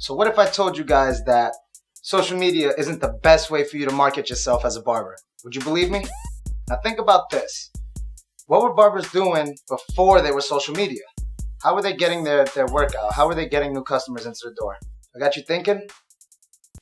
So what if I told you guys that social media isn't the best way for you to market yourself as a barber? Would you believe me? Now think about this. What were barbers doing before they were social media? How were they getting their work out? How were they getting new customers into the door? I got you thinking?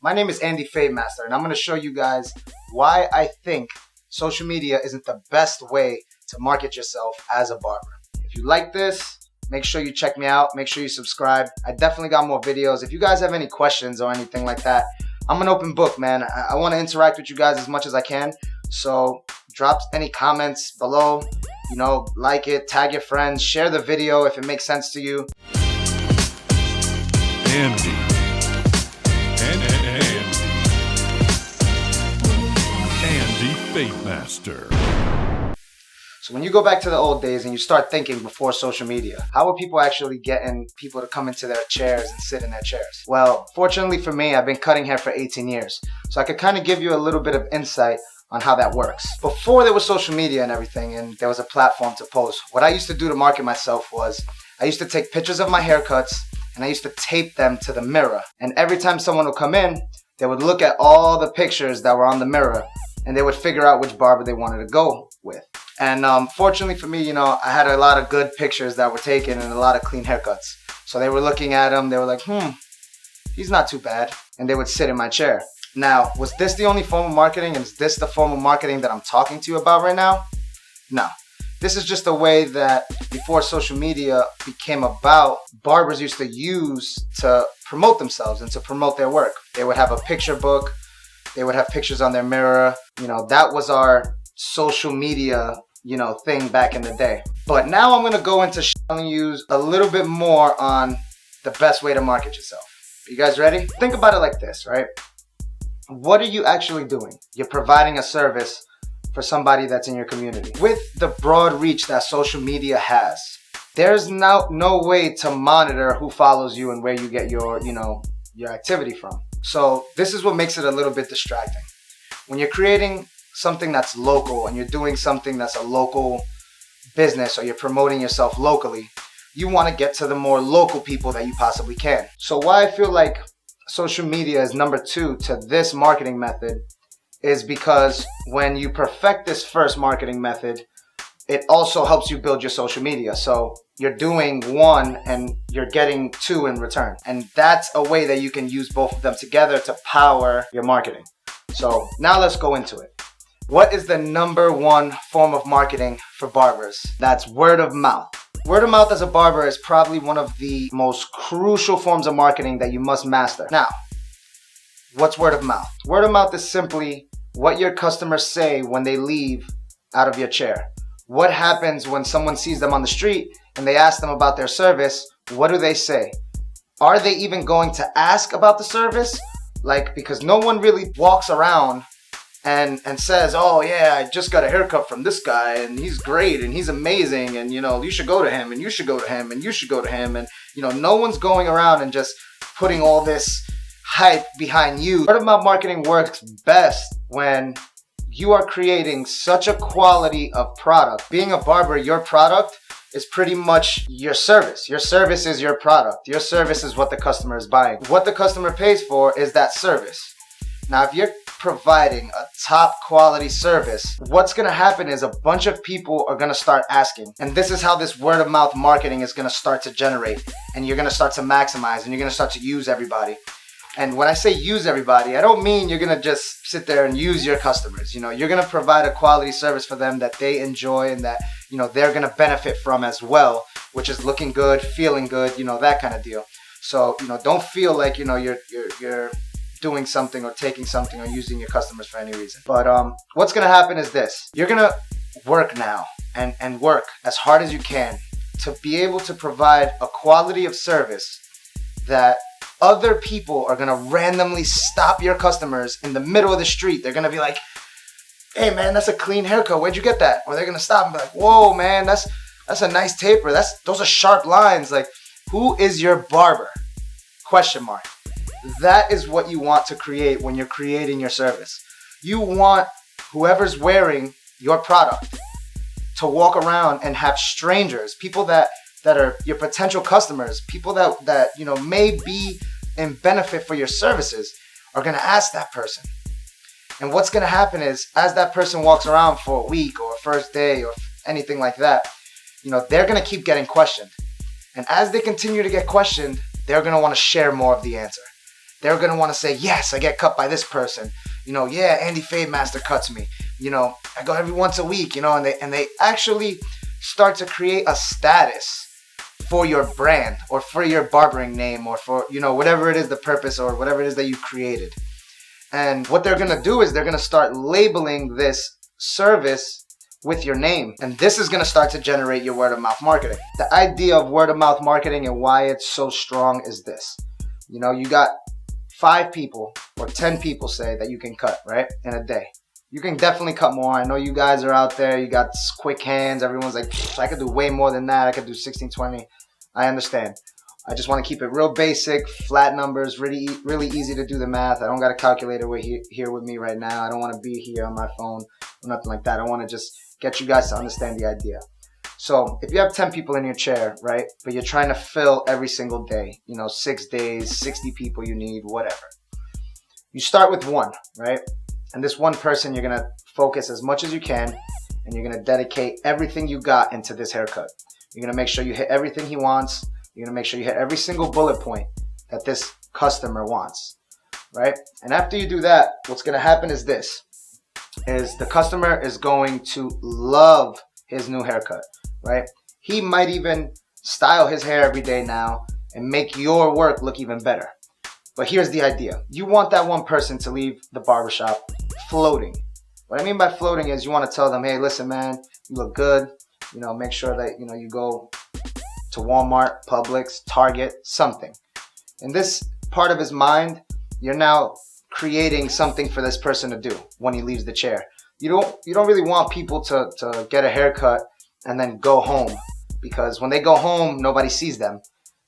My name is Andy Fademaster, and I'm going to show you guys why I think social media isn't the best way to market yourself as a barber. If you like this, make sure you check me out. Make sure you subscribe. I definitely got more videos. If you guys have any questions or anything like that, I'm an open book, man. I want to interact with you guys as much as I can. So drop any comments below. You know, like it, tag your friends, share the video if it makes sense to you. Andy Fademaster. So when you go back to the old days and you start thinking before social media, how were people actually getting people to come into their chairs and sit in their chairs? Well, fortunately for me, I've been cutting hair for 18 years. So I could kind of give you a little bit of insight on how that works. Before there was social media and everything and there was a platform to post, what I used to do to market myself was I used to take pictures of my haircuts and I used to tape them to the mirror. And every time someone would come in, they would look at all the pictures that were on the mirror and they would figure out which barber they wanted to go with. And fortunately for me, you know, I had a lot of good pictures that were taken and a lot of clean haircuts. So they were looking at them, they were like, he's not too bad. And they would sit in my chair. Now, was this the only form of marketing? And is this the form of marketing that I'm talking to you about right now? No. This is just a way that before social media became about, barbers used to use to promote themselves and to promote their work. They would have a picture book. They would have pictures on their mirror. You know, that was our social media, you know, thing back in the day. But now I'm going to go into showing you a little bit more on the best way to market yourself. You guys ready? Think about it like this, right? What are you actually doing? You're providing a service for somebody that's in your community. With the broad reach that social media has, there's no way to monitor who follows you and where you get your, your activity from. So this is what makes it a little bit distracting. When you're creating something that's local and you're doing something that's a local business or you're promoting yourself locally, you want to get to the more local people that you possibly can. So why I feel like social media is number 2 to this marketing method is because when you perfect this first marketing method, it also helps you build your social media. So you're doing 1 and you're getting 2 in return. And that's a way that you can use both of them together to power your marketing. So now let's go into it. What is the number 1 form of marketing for barbers? That's word of mouth. Word of mouth as a barber is probably one of the most crucial forms of marketing that you must master. Now, what's word of mouth? Word of mouth is simply what your customers say when they leave out of your chair. What happens when someone sees them on the street and they ask them about their service? What do they say? Are they even going to ask about the service? Like, because no one really walks around and says, oh yeah, I just got a haircut from this guy and he's great and he's amazing and you should go to him and you should go to him and you should go to him, and no one's going around and just putting all this hype behind you. Word of mouth marketing works best when you are creating such a quality of product. Being a barber, your product is pretty much your service. Your service is your product. Your service is what the customer is buying. What the customer pays for is that service. Now, if you're providing a top quality service, what's going to happen is a bunch of people are going to start asking. And this is how this word of mouth marketing is going to start to generate. And you're going to start to maximize and you're going to start to use everybody. And when I say use everybody, I don't mean you're going to just sit there and use your customers. You're going to provide a quality service for them that they enjoy and that, they're going to benefit from as well, which is looking good, feeling good, that kind of deal. So, don't feel like, you're doing something or taking something or using your customers for any reason. But what's going to happen is this. You're going to work now and work as hard as you can to be able to provide a quality of service that other people are going to randomly stop your customers in the middle of the street. They're going to be like, hey man, that's a clean haircut. Where'd you get that? Or they're going to stop and be like, whoa man, that's a nice taper. Those are sharp lines. Like, who is your barber? Question mark. That is what you want to create when you're creating your service. You want whoever's wearing your product to walk around and have strangers, people that are your potential customers, people that may be in benefit for your services are going to ask that person. And what's going to happen is, as that person walks around for a week or a first day or anything like that, they're going to keep getting questioned. And as they continue to get questioned, they're going to want to share more of the answer. They're going to want to say, yes, I get cut by this person. Yeah, Andy Fade Master cuts me. I go every once a week, and they actually start to create a status for your brand or for your barbering name or for, whatever it is, the purpose or whatever it is that you created. And what they're going to do is they're going to start labeling this service with your name. And this is going to start to generate your word of mouth marketing. The idea of word of mouth marketing and why it's so strong is this. You got 5 people or 10 people, say, that you can cut, right, in a day. You can definitely cut more. I know you guys are out there. You got quick hands. Everyone's like, I could do way more than that. I could do 16, 20. I understand. I just want to keep it real basic, flat numbers, really easy to do the math. I don't got a calculator here with me right now. I don't want to be here on my phone or nothing like that. I want to just get you guys to understand the idea. So if you have 10 people in your chair, right, but you're trying to fill every single day, 6 days, 60 people you need, whatever. You start with 1, right? And this one person, you're going to focus as much as you can, and you're going to dedicate everything you got into this haircut. You're going to make sure you hit everything he wants. You're going to make sure you hit every single bullet point that this customer wants, right? And after you do that, what's going to happen is this, is the customer is going to love his new haircut, right? He might even style his hair every day now and make your work look even better. But here's the idea. You want that one person to leave the barbershop floating. What I mean by floating is you want to tell them, hey, listen, man, you look good. Make sure that, you go to Walmart, Publix, Target, something. In this part of his mind, you're now creating something for this person to do when he leaves the chair. You don't really want people to get a haircut and then go home, because when they go home, nobody sees them.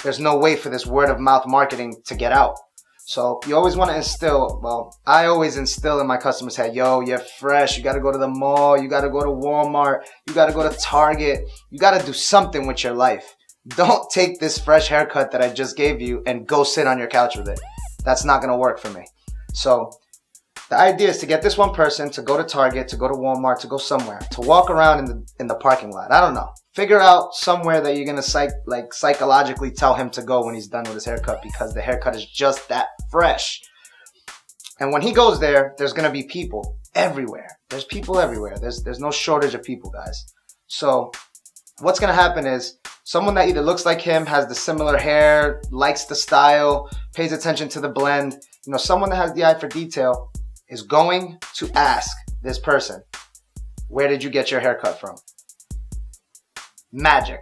There's no way for this word of mouth marketing to get out. So you always want to instill, I always instill in my customers' head, yo, you're fresh. You got to go to the mall. You got to go to Walmart. You got to go to Target. You got to do something with your life. Don't take this fresh haircut that I just gave you and go sit on your couch with it. That's not going to work for me. So the idea is to get this one person to go to Target, to go to Walmart, to go somewhere, to walk around in the parking lot. I don't know. Figure out somewhere that you're going to psychologically tell him to go when he's done with his haircut, because the haircut is just that fresh. And when he goes there, there's going to be people everywhere. There's people everywhere. There's no shortage of people, guys. So what's going to happen is someone that either looks like him, has the similar hair, likes the style, pays attention to the blend, someone that has the eye for detail is going to ask this person, where did you get your haircut from? Magic.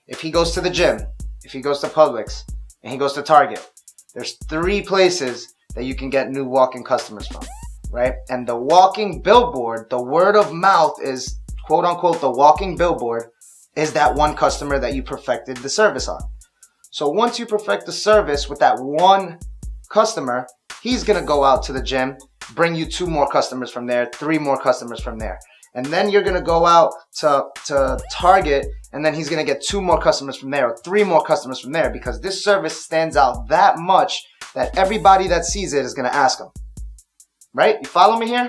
If he goes to the gym, if he goes to Publix, and he goes to Target, there's 3 places that you can get new walk-in customers from, right? And the walking billboard, the word of mouth is, quote unquote, the walking billboard is that one customer that you perfected the service on. So once you perfect the service with that one customer, he's going to go out to the gym, bring you 2 more customers from there, 3 more customers from there. And then you're going to go out to Target, and then he's going to get 2 more customers from there, or 3 more customers from there, because this service stands out that much that everybody that sees it is going to ask him. Right? You follow me here?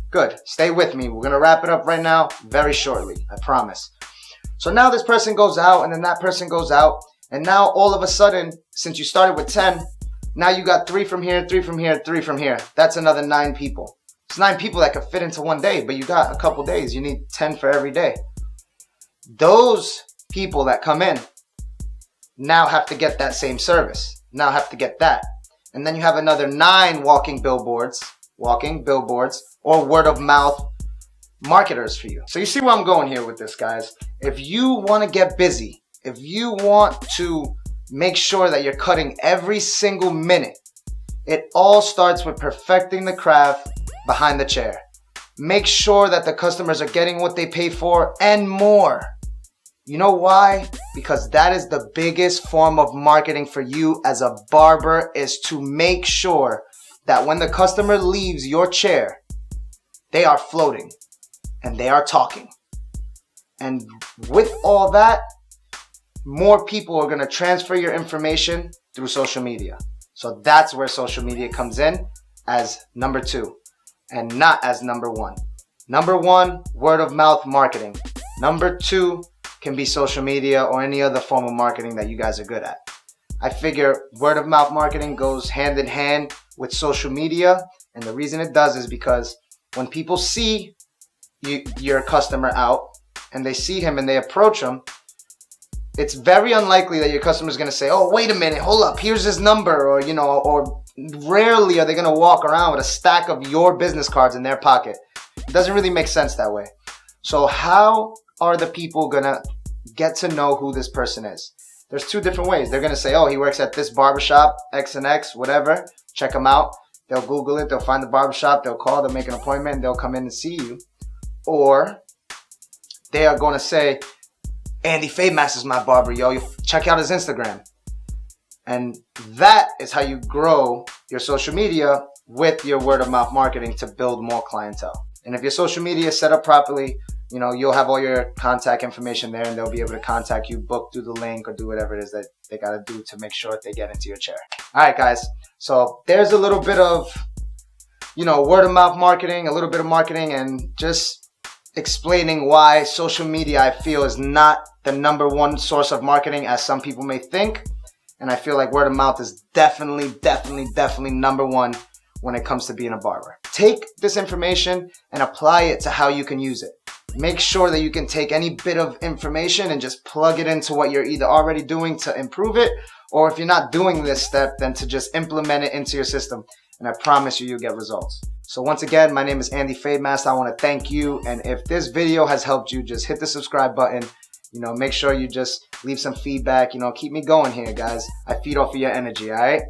Good. Stay with me. We're going to wrap it up right now very shortly. I promise. So now this person goes out, and then that person goes out, and now all of a sudden, since you started with 10, now you got 3 from here, 3 from here, 3 from here. That's another 9 people. It's 9 people that could fit into one day, but you got a couple days. You need 10 for every day. Those people that come in now have to get that same service. Now have to get that. And then you have another 9 walking billboards, or word of mouth marketers for you. So you see where I'm going here with this, guys. If you want to get busy, if you want to make sure that you're cutting every single minute, it all starts with perfecting the craft behind the chair. Make sure that the customers are getting what they pay for and more. You know why? Because that is the biggest form of marketing for you as a barber, is to make sure that when the customer leaves your chair, they are floating and they are talking. And with all that, more people are going to transfer your information through social media. So that's where social media comes in as number 2 and not as number 1. Number 1, word of mouth marketing. Number 2 can be social media or any other form of marketing that you guys are good at. I figure word of mouth marketing goes hand in hand with social media, and the reason it does is because when people see your customer out and they see him and they approach him, it's very unlikely that your customer is going to say, oh, wait a minute, hold up, here's his number, or rarely are they going to walk around with a stack of your business cards in their pocket. It doesn't really make sense that way. So how are the people going to get to know who this person is? There's 2 different ways. They're going to say, oh, he works at this barbershop, X and X, whatever. Check him out. They'll Google it. They'll find the barbershop. They'll call. They'll make an appointment. And they'll come in and see you. Or they are going to say, Andy Fademaster's my barber, yo. You check out his Instagram. And that is how you grow your social media with your word of mouth marketing to build more clientele. And if your social media is set up properly, you'll have all your contact information there, and they'll be able to contact you, book through the link, or do whatever it is that they got to do to make sure that they get into your chair. All right, guys. So there's a little bit of, word of mouth marketing, a little bit of marketing, and just explaining why social media, I feel, is not the number 1 source of marketing as some people may think. And I feel like word of mouth is definitely number 1 when it comes to being a barber. Take this information and apply it to how you can use it. Make sure that you can take any bit of information and just plug it into what you're either already doing to improve it, or if you're not doing this step, then to just implement it into your system. And I promise you'll get results. So once again, my name is Andy Fademaster. I want to thank you. And if this video has helped you, just hit the subscribe button. Make sure you just leave some feedback. Keep me going here, guys. I feed off of your energy, all right?